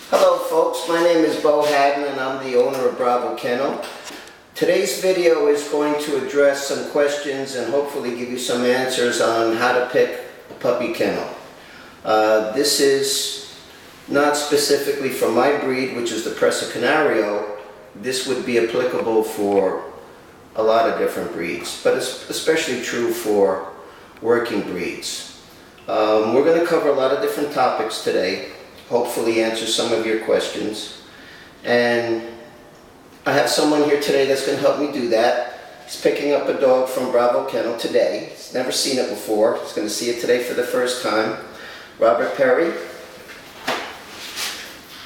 Hello folks, my name is Bo Haddon and I'm the owner of Bravo Kennel. Today's video is going to address some questions and hopefully give you some answers on how to pick a puppy kennel. This is not specifically for my breed, which is the Presa Canario. This would be applicable for a lot of different breeds, but it's especially true for working breeds. We're going to cover a lot of different topics today, hopefully answer some of your questions, and I have someone here today that's going to help me do that. He's picking up a dog from Bravo Kennel today. He's never seen it before. He's going to see it today for the first time. Robert Perry.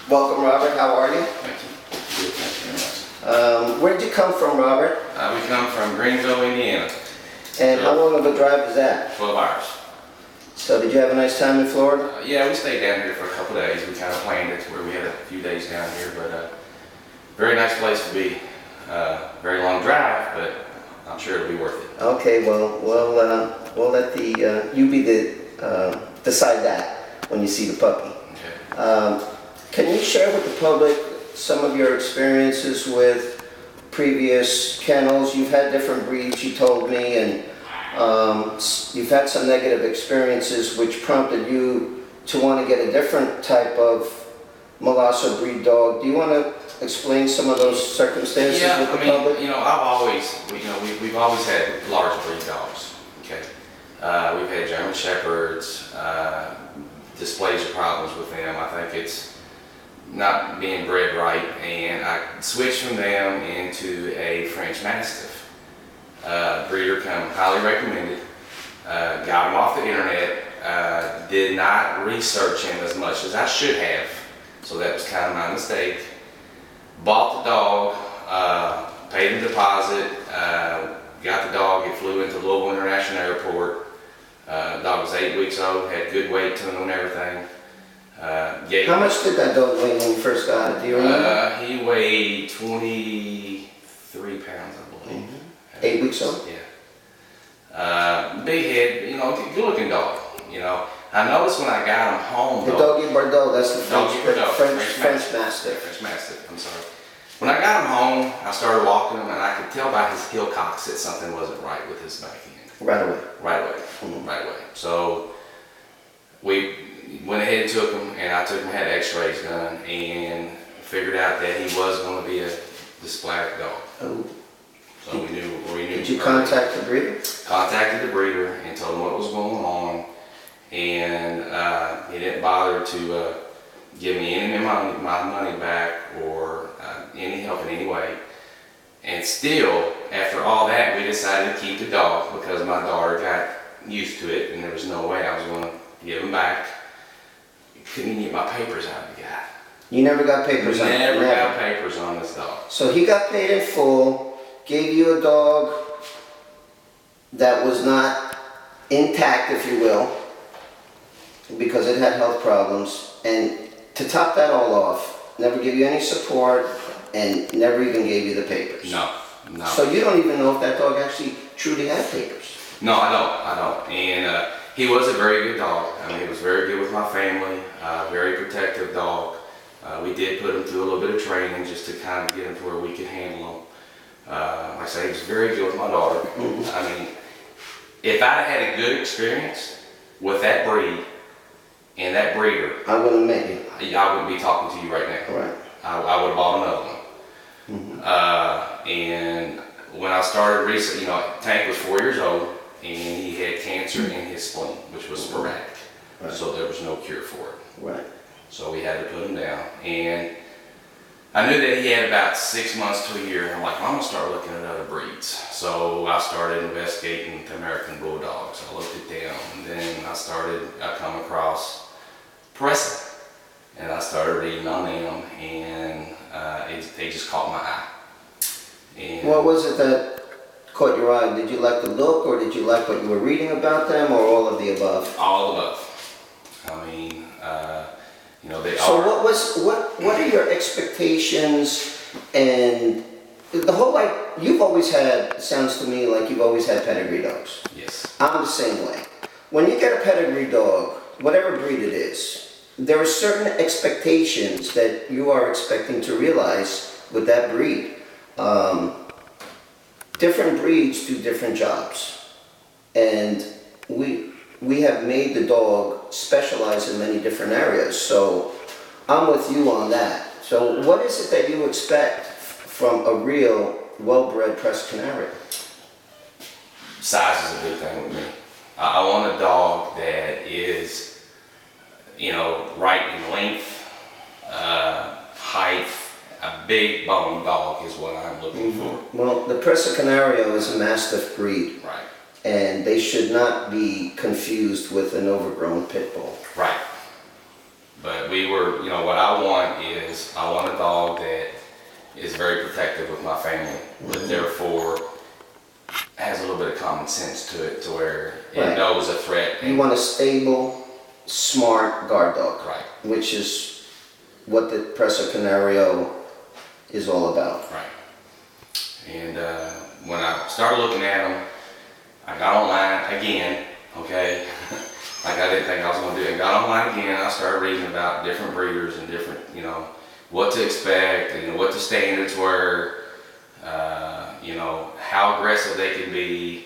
Welcome, Robert. How are you? Thank you. Good, thank you very much. Where did you come from, Robert? We come from Greenville, Indiana. And how long of a drive is that? 12 hours. So did you have a nice time in Florida? Yeah, we stayed down here for a couple of days. We kind of planned it to where we had a few days down here, but very nice place to be. Very long drive, but I'm sure it'll be worth it. Okay, well, we'll let you be the decide that when you see the puppy. Okay. Can you share with the public some of your experiences with previous kennels? You've had different breeds, you told me, and you've had some negative experiences which prompted you to want to get a different type of Molosser breed dog. Do you want to explain some of those circumstances with the public? You know, we've always had large breed dogs. Okay. We've had German Shepherds, dysplasia problems with them. I think it's not being bred right, and I switched from them into a French Mastiff. Breeder come highly recommended, got him off the internet, did not research him as much as I should have, so that was kind of my mistake. Bought the dog, paid the deposit, got the dog, it flew into Louisville International Airport. The dog was 8 weeks old, had good weight to him and everything. How much did that dog weigh when you first got it? Do you remember? He weighed 23 pounds, I believe. Mm-hmm. 8 weeks old? Yeah. Big head, you know, good looking dog. You know, I noticed when I got him home. The Doggy Bordeaux, that's the French Mastiff. French Mastiff, I'm sorry. When I got him home, I started walking him, and I could tell by his heel cocks that something wasn't right with his back end. Right away. Right away. Mm-hmm. Right away. So we went ahead and took him, and I took him, had x-rays done, and figured out that he was going to be a dysplatic dog. Oh. So we knew. Did you contact the breeder? Contacted the breeder and told him what was going on, and he didn't bother to give me any of my money back or any help in any way. And still, after all that, we decided to keep the dog because my daughter got used to it, and there was no way I was going to give him back. Couldn't even get my papers out of the guy. You never got papers on it? Never got papers on this dog. So he got paid in full, gave you a dog that was not intact, if you will, because it had health problems, and to top that all off, never give you any support and never even gave you the papers. No. So you don't even know if that dog actually truly had papers. No, I don't. And he was a very good dog. I mean, he was very good with my family, very protective dog. We did put him through a little bit of training just to kind of get him to where we could handle him. Like I say, he was very good with my daughter. Mm-hmm. I mean, if I'd had a good experience with that breed and that breeder, I wouldn't have met you. I wouldn't be talking to you right now. Right. I would have bought another one. Mm-hmm. And when I started research, you know, Tank was 4 years old and he had cancer in his spleen, which was sporadic. Right. So there was no cure for it. Right. So we had to put him down. And I knew that he had about 6 months to a year. I'm like, I'm going to start looking at other breeds. So I started investigating the American Bulldogs. I looked at them, and then I come across Presa. And I started reading on them, and they just caught my eye. And what was it that caught your eye? Did you like the look, or did you like what you were reading about them, or all of the above? All above. I mean, you know, they so are. what are your expectations and the whole, like, you've always had, it sounds to me like you've always had pedigree dogs. Yes. I'm the same way. When you get a pedigree dog, whatever breed it is, there are certain expectations that you are expecting to realize with that breed. Different breeds do different jobs, and we have made the dog specialize in many different areas. So I'm with you on that. So what is it that you expect from a real well-bred Presa Canario? Size is a big thing with me. I want a dog that is, right in length, height. A big bone dog is what I'm looking for. Well, the Presa Canario is a Mastiff breed. Right. And they should not be confused with an overgrown pit bull. Right. But what I want is, I want a dog that is very protective of my family, but therefore has a little bit of common sense to it, to where it knows a threat. You want a stable, smart guard dog. Right. Which is what the Presa Canario is all about. Right. And when I started looking at them, I got online again, okay? Like I didn't think I was going to do it. I got online again, I started reading about different breeders and different, what to expect and what the standards were, how aggressive they could be.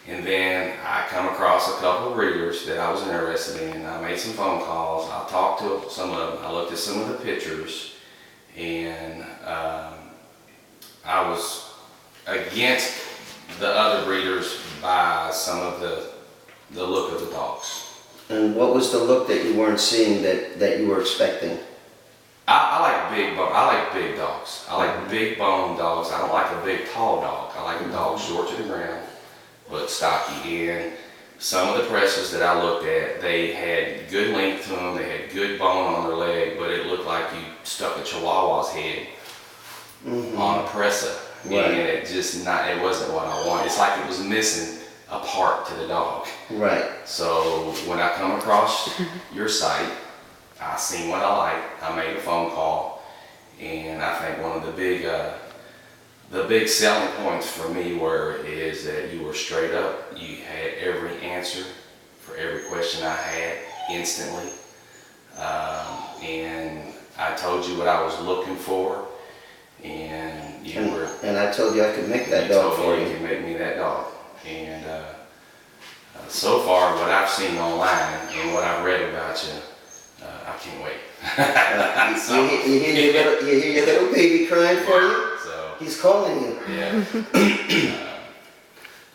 And then I come across a couple of breeders that I was interested in. I made some phone calls. I talked to some of them. I looked at some of the pictures, and I was against the other breeders by some of the look of the dogs. And what was the look that you weren't seeing that you were expecting? I like big dogs. I like big bone dogs. I don't like a big tall dog. I like a dog short to the ground, but stocky. And some of the Presas that I looked at, they had good length to them. They had good bone on their leg, but it looked like you stuck a Chihuahua's head on a Presa. Right. And it wasn't what I wanted. It's like it was missing a part to the dog. Right. So when I come across your site, I seen what I like. I made a phone call, and I think one of the big selling points for me is that you were straight up. You had every answer for every question I had instantly, and I told you what I was looking for, and you were. And I told you I could make that dog for you. You could make me that dog, and so far what I've seen online and what I've read about you. I can't wait. You hear your little baby crying for you? So, he's calling you. Yeah.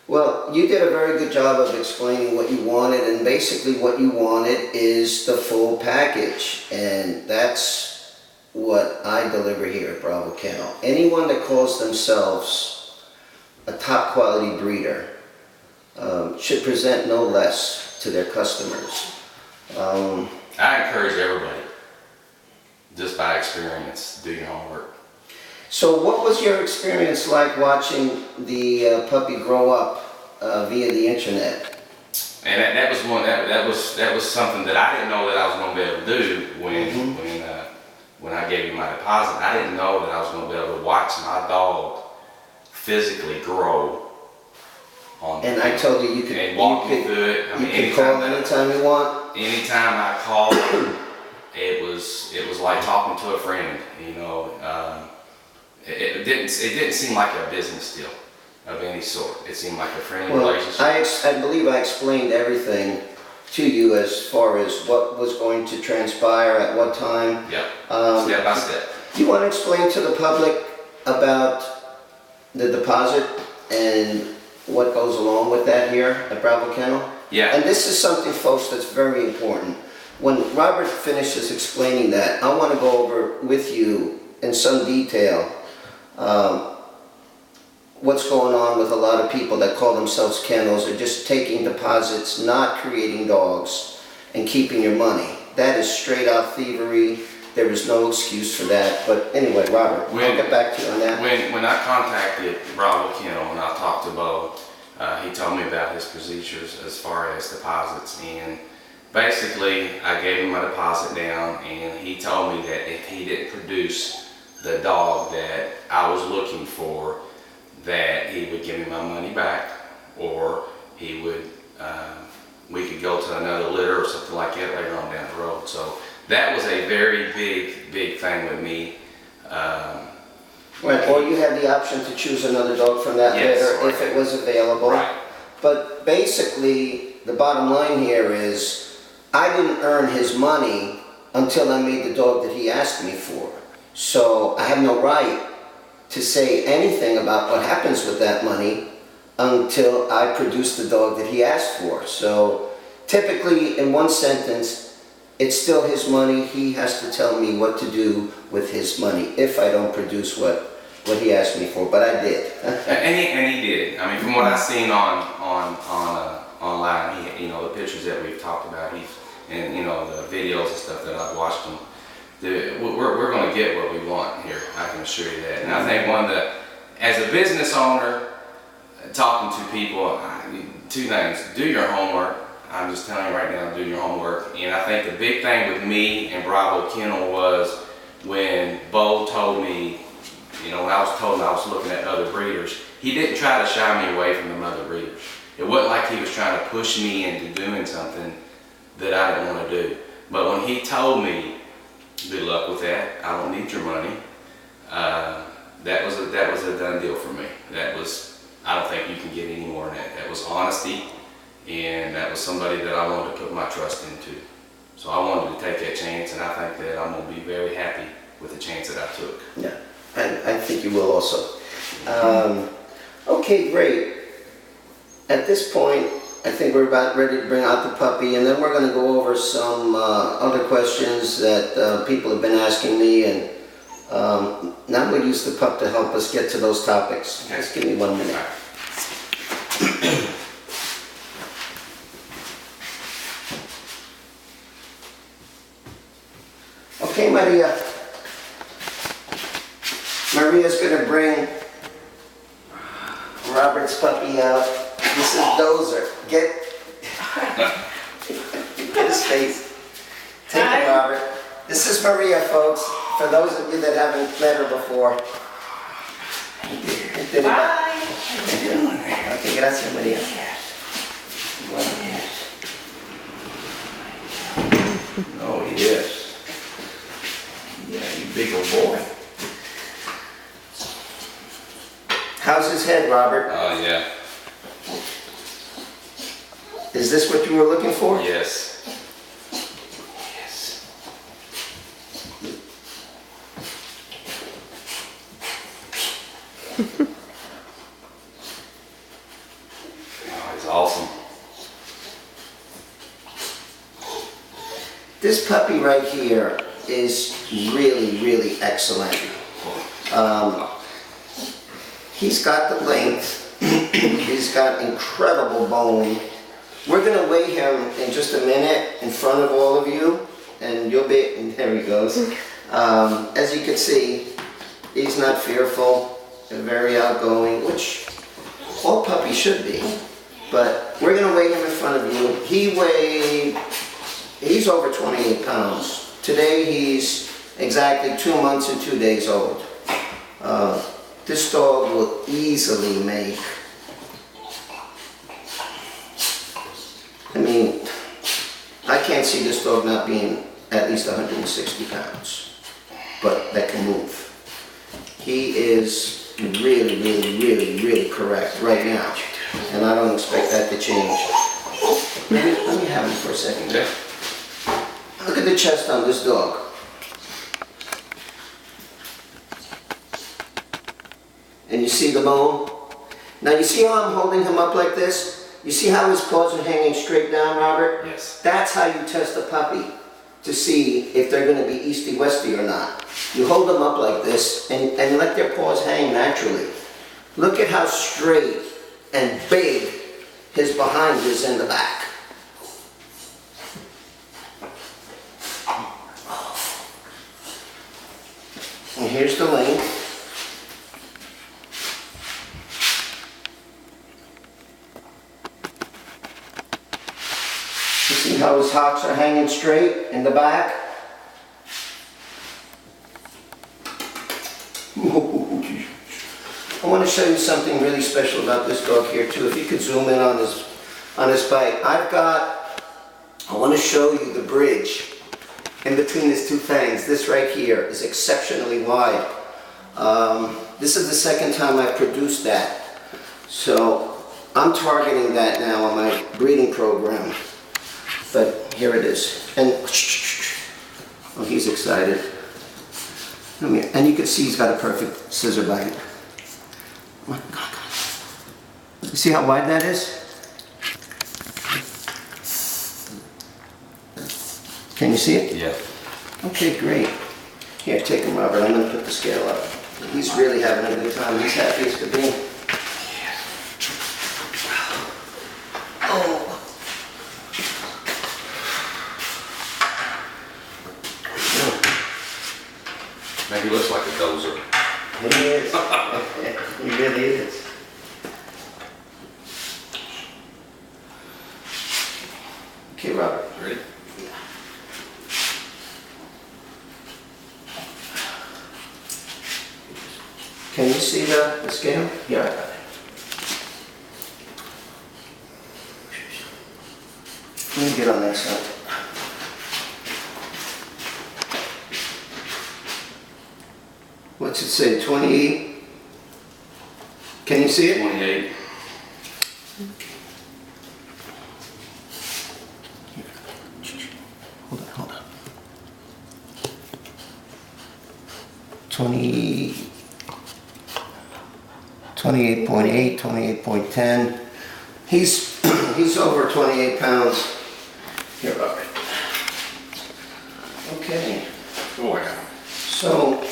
Well, you did a very good job of explaining what you wanted, and basically what you wanted is the full package, and that's what I deliver here at Bravo Kennel. Anyone that calls themselves a top quality breeder should present no less to their customers. I encourage everybody, just by experience, do your homework. So what was your experience like watching the puppy grow up via the internet? And that was something that I didn't know that I was going to be able to do when I gave you my deposit. I didn't know that I was going to be able to watch my dog physically grow. And I told you through it. I mean, you could call anytime you want. Anytime I called, it was like talking to a friend. It didn't seem like a business deal of any sort. It seemed like a friendly relationship. I believe I explained everything to you as far as what was going to transpire at what time. Yep. Step by step. Do you want to explain to the public about the deposit and what goes along with that here at Bravo Kennel? Yeah. And this is something, folks, that's very important. When Robert finishes explaining that, I want to go over with you in some detail what's going on with a lot of people that call themselves kennels or just taking deposits, not creating dogs, and keeping your money. That is straight out thievery. There is no excuse for that. But anyway, Robert, I'll get back to you on that. When I contacted Bravo Kennel and I talked to Bo, he told me about his procedures as far as deposits, and basically I gave him my deposit down, and he told me that if he didn't produce the dog that I was looking for, that he would give me my money back, or he would we could go to another litter or something like that later on down the road. So that was a very big thing with me. Right, or you had the option to choose another dog from that Yes, litter right. if it was available. Right. But basically, the bottom line here is, I didn't earn his money until I made the dog that he asked me for. So I have no right to say anything about what happens with that money until I produce the dog that he asked for. So typically, in one sentence, it's still his money. He has to tell me what to do with his money if I don't produce what he asked me for, but I did. and he did. I mean, from what I've seen online, he, the pictures that we've talked about, and the videos and stuff that I've watched him. We're going to get what we want here. I can assure you that. And I think as a business owner, talking to people, two things: do your homework. I'm just telling you right now, do your homework. And I think the big thing with me and Bravo Kennel was when Bo told me, when I was told I was looking at other breeders, he didn't try to shy me away from the other breeders. It wasn't like he was trying to push me into doing something that I didn't want to do. But when he told me, good luck with that, I don't need your money, that was a done deal for me. I don't think you can get any more than that. That was honesty. And that was somebody that I wanted to put my trust into. So I wanted to take that chance, and I think that I'm going to be very happy with the chance that I took. Yeah, I think you will also. Okay, great. At this point, I think we're about ready to bring out the puppy, and then we're going to go over some other questions that people have been asking me, and now I'm going to use the pup to help us get to those topics. Okay. Just give me 1 minute. Okay, Maria. Maria's going to bring Robert's puppy out. This is Dozer. Get his face. Take it, Robert. This is Maria, folks. For those of you that haven't met her before. Bye. Okay, gracias, Maria. Oh, yes. Yeah, you big old boy. How's his head, Robert? Oh, yeah. Is this what you were looking for? Yes. Yes. Oh, he's awesome. This puppy right here is really excellent. He's got the length, he's got incredible bone. We're gonna weigh him in just a minute in front of all of you, and you'll be, and there he goes. As you can see, he's not fearful, and very outgoing, which all puppies should be. But we're gonna weigh him in front of you. He's over 28 pounds. Today he's exactly 2 months and 2 days old. This dog will easily make, I can't see this dog not being at least 160 pounds, but that can move. He is really correct right now, and I don't expect that to change. Let me have him for a second. Yeah. Look at the chest on this dog. And you see the bone? Now you see how I'm holding him up like this? You see how his paws are hanging straight down, Robert? Yes. That's how you test a puppy to see if they're going to be easty-westy or not. You hold them up like this and let their paws hang naturally. Look at how straight and big his behind is in the back. And here's the length. You see how his hocks are hanging straight in the back? I want to show you something really special about this dog here too. If you could zoom in on his bite. I want to show you the bridge in between his two fangs. This right here is exceptionally wide. This is the second time I've produced that. So I'm targeting that now on my breeding program. But here it is. And oh, he's excited. Come here. And you can see he's got a perfect scissor bite. Come on, come on, come on. You see how wide that is? Can you see it? Yeah. Okay, great. Here, take him, Robert. I'm going to put the scale up. He's really having a good time. He's happy as could be. Oh. Maybe he looks like a dozer. He is. He really is. Okay, Robert. Ready? Can you see the scale? Yeah, I got it. Let me get on that side. What's it say, 28? Can you see it? 28. Hold on. 28.8, 28.10. He's over 28 pounds. Here, Robert. Okay. Oh, I got him. So,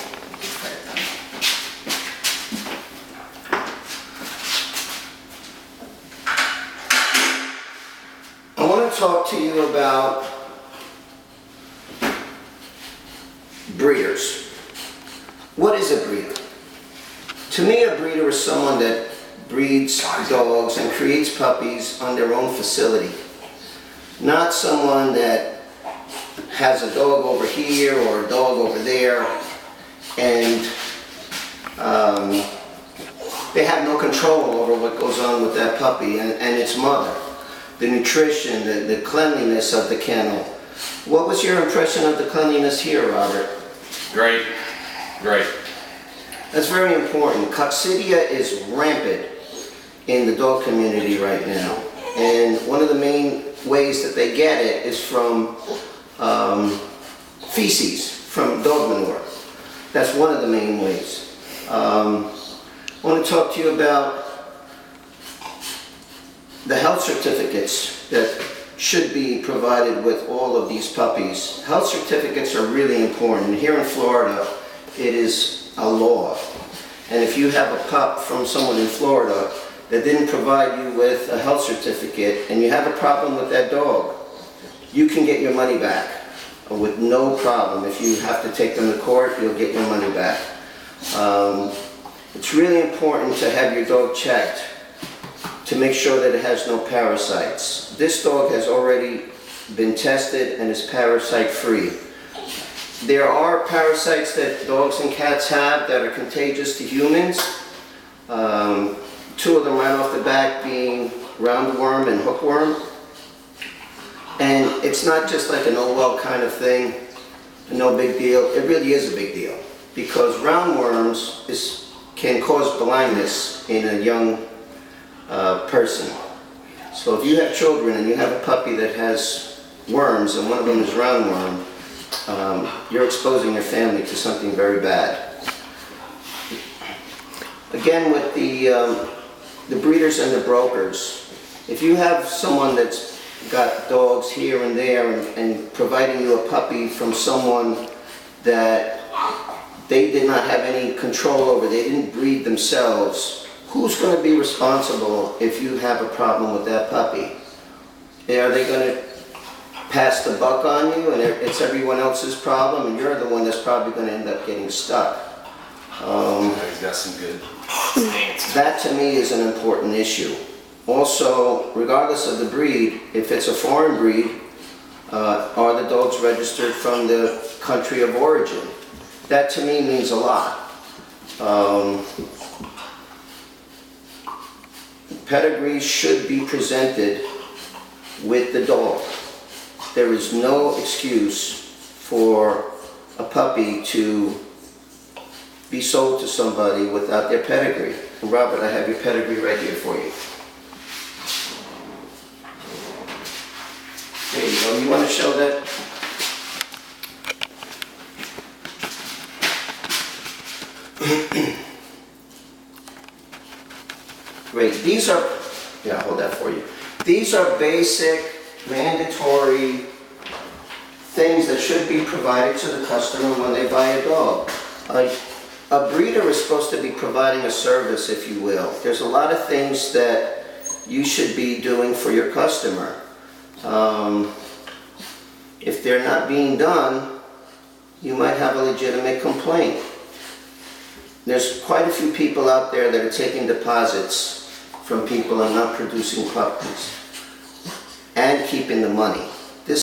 I want to talk to you about breeders. What is a breeder? To me, a breeder is someone that breeds dogs and creates puppies on their own facility. Not someone that has a dog over here or a dog over there and they have no control over what goes on with that puppy and its mother. The nutrition, the cleanliness of the kennel. What was your impression of the cleanliness here, Robert? Great. Great. That's very important. Coccidia is rampant in the dog community right now. And one of the main ways that they get it is from feces, from dog manure. That's one of the main ways. I want to talk to you about the health certificates that should be provided with all of these puppies. Health certificates are really important. Here in Florida, it is a law. And if you have a pup from someone in Florida that didn't provide you with a health certificate and you have a problem with that dog, you can get your money back with no problem. If you have to take them to court, you'll get your money back. It's really important to have your dog checked to make sure that it has no parasites. This dog has already been tested and is parasite free. There are parasites that dogs and cats have that are contagious to humans. Two of them right off the bat being roundworm and hookworm. And it's not just like an oh well kind of thing, no big deal. It really is a big deal because roundworms can cause blindness in a young person. So if you have children and you have a puppy that has worms and one of them is roundworm, you're exposing your family to something very bad. Again, with the breeders and the brokers, if you have someone that's got dogs here and there and providing you a puppy from someone that they did not have any control over, they didn't breed themselves, who's going to be responsible if you have a problem with that puppy? Are they going to pass the buck on you and it's everyone else's problem and you're the one that's probably going to end up getting stuck? He's got some good. That to me is an important issue. Also, regardless of the breed, if it's a foreign breed, are the dogs registered from the country of origin? That to me means a lot. Pedigrees should be presented with the dog. There is no excuse for a puppy to be sold to somebody without their pedigree. Robert, I have your pedigree right here for you. There you go. You want to show that? Great. These are, yeah, I'll hold that for you. These are basic, mandatory things that should be provided to the customer when they buy a dog. A breeder is supposed to be providing a service, if you will. There's a lot of things that you should be doing for your customer. If they're not being done, you might have a legitimate complaint. There's quite a few people out there that are taking deposits from people and not producing puppies and keeping the money.